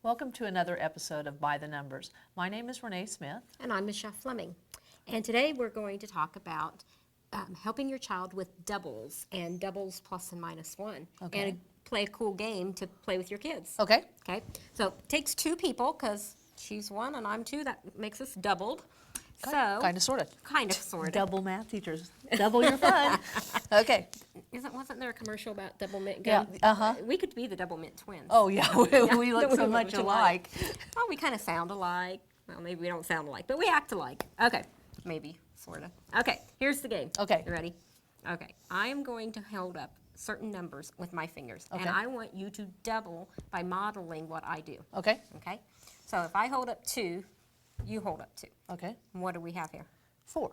Welcome to another episode of By the Numbers. My name is Renee Smith. And I'm Michelle Fleming. And today we're going to talk about helping your child with doubles and doubles plus and minus one. Okay. And play a cool game to play with your kids. Okay. Okay. So it takes two people because she's one and I'm two. That makes us doubled. So Kind of, sort of. Kind of, sort of. Double math teachers. Double your fun. Okay. Wasn't there a commercial about double mint Yeah, gum? We could be the double mint twins. Oh, yeah. We look so much alike. Well, we kind of sound alike. Well, maybe we don't sound alike, but we act alike. Okay. Maybe, sort of. Okay, here's the game. Okay. You ready? Okay. I am going to hold up certain numbers with my fingers, Okay. and I want you to double by modeling what I do. Okay. Okay? So if I hold up 2, you hold up 2. Okay. And what do we have here? 4.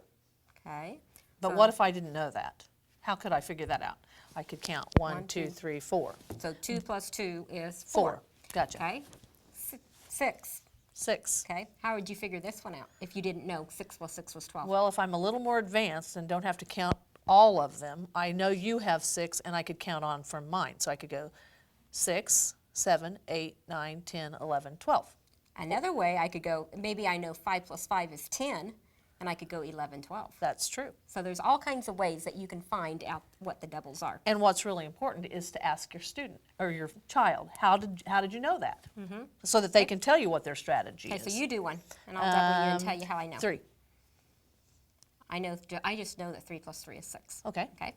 Okay. But So- what if I didn't know that? How could I figure that out? I could count 1, One, 2, two. 3, 4. So 2 plus 2 is 4. Gotcha. Okay? 6. 6. Okay? How would you figure this one out if you didn't know 6 plus 6 was 12? Well, if I'm a little more advanced and don't have to count all of them, I know you have 6 and I could count on from mine. So I could go 6, 7, 8, 9, 10, 11, 12. Another way I could go, maybe I know 5 plus 5 is 10, and I could go 11, 12. That's true. So there's all kinds of ways that you can find out what the doubles are. And what's really important is to ask your student or your child, how did you know that? So that they can tell you what their strategy Okay, is. so you do one, and I'll double you and tell you how I know. 3. I just know that 3 plus 3 is 6. Okay. Okay?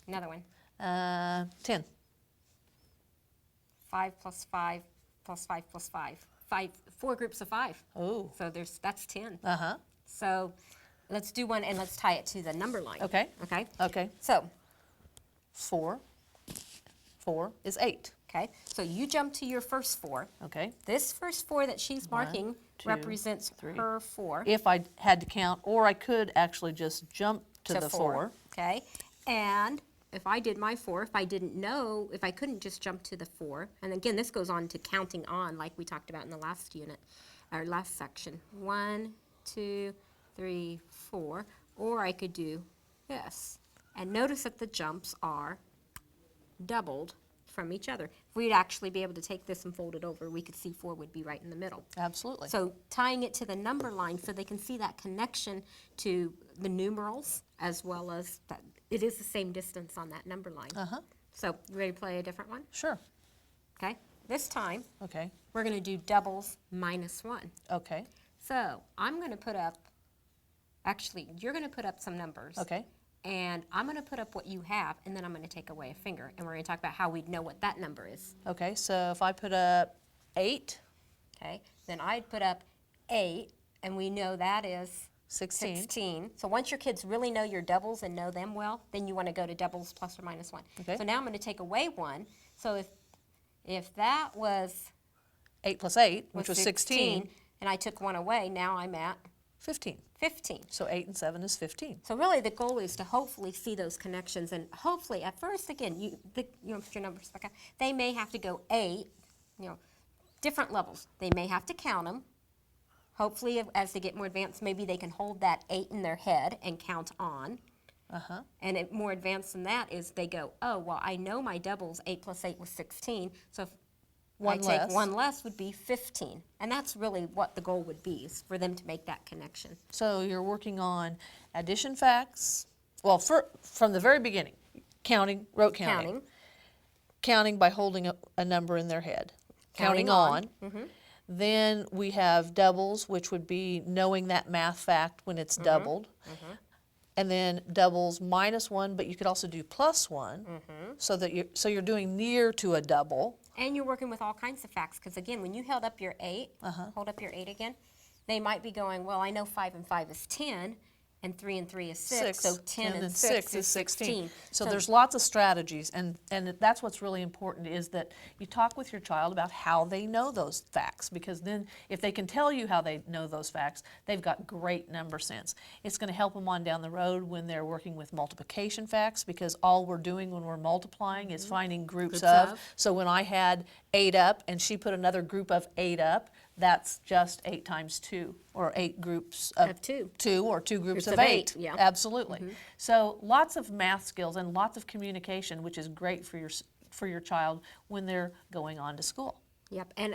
Another one. 10. 5 plus 5 plus 5 plus 5. 4 groups of 5. Oh. So that's 10. Uh-huh. So let's do one, and let's tie it to the number line. Okay. Okay? Okay. So, 4. 4 is 8. okay, so you jump to your first 4. Okay. This first 4 that she's marking 2, represents 3. her 4. If I had to count, or I could actually just jump to the 4. Okay, and if I did my 4, if I didn't know, if I couldn't just jump to the 4, and again, this goes on to counting on, like we talked about in the last unit, or last section. 1, 2, 3, 4, or I could do this. And notice that the jumps are doubled from each other. If we'd actually be able to take this and fold it over, we could see 4 would be right in the middle. Absolutely. So tying it to the number line so they can see that connection to the numerals as well as that it is the same distance on that number line. Uh-huh. So you ready to play a different one? Sure. Okay. This time Okay. we're going to do doubles minus 1. Okay. So I'm going to put up, actually you're going to put up some numbers. Okay. And I'm going to put up what you have, and then I'm going to take away a finger, and we're going to talk about how we'd know what that number is. Okay. So if I put up 8, Okay. Then I'd put up 8, and we know that is 16. 16. So once your kids really know your doubles and know them well, then you want to go to doubles plus or minus 1. Okay. So now I'm going to take away 1. So if that was 8 plus 8, which was 16, and I took 1 away, now I'm at 15. 15. So 8 and 7 is 15. So really the goal is to hopefully see those connections, and hopefully at first, again, you put your numbers back out. They may have to go 8, different levels. They may have to count them. Hopefully as they get more advanced, maybe they can hold that 8 in their head and count on. Uh-huh. And more advanced than that is they go, oh, well, I know my doubles, 8 plus 8 was 16, so if I take 1 less would be 15. And that's really what the goal would be, is for them to make that connection. So you're working on addition facts. Well, from the very beginning, rote counting. Counting by holding a number in their head. Counting on. Then we have doubles, which would be knowing that math fact when it's doubled. And then doubles minus 1, but you could also do plus 1, so that you're doing near to a double. And you're working with all kinds of facts, because again, when you held up your 8, hold up your 8 again, they might be going, well, I know 5 and 5 is 10, and 3 and 3 is 6, so 10 and 6 is 16. So there's lots of strategies, and that's what's really important, is that you talk with your child about how they know those facts, because then if they can tell you how they know those facts, they've got great number sense. It's going to help them on down the road when they're working with multiplication facts, because all we're doing when we're multiplying is finding groups of. So when I had 8 up and she put another group of 8 up, that's just 8 times 2, or 8 groups of 2, or 2 groups of 8. Yeah. Absolutely. So lots of math skills and lots of communication, which is great for your child when they're going on to school. Yep, and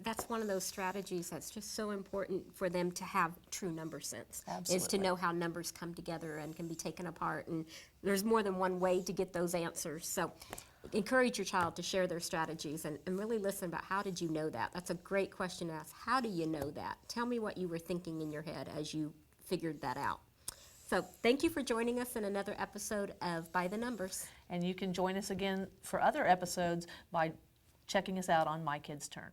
that's one of those strategies that's just so important for them to have true number sense. Is to Absolutely. know how numbers come together and can be taken apart, and there's more than one way to get those answers. So encourage your child to share their strategies and really listen about how did you know that? That's a great question to ask. How do you know that? Tell me what you were thinking in your head as you figured that out. So thank you for joining us in another episode of By the Numbers. And you can join us again for other episodes by checking us out on My Kids Turn.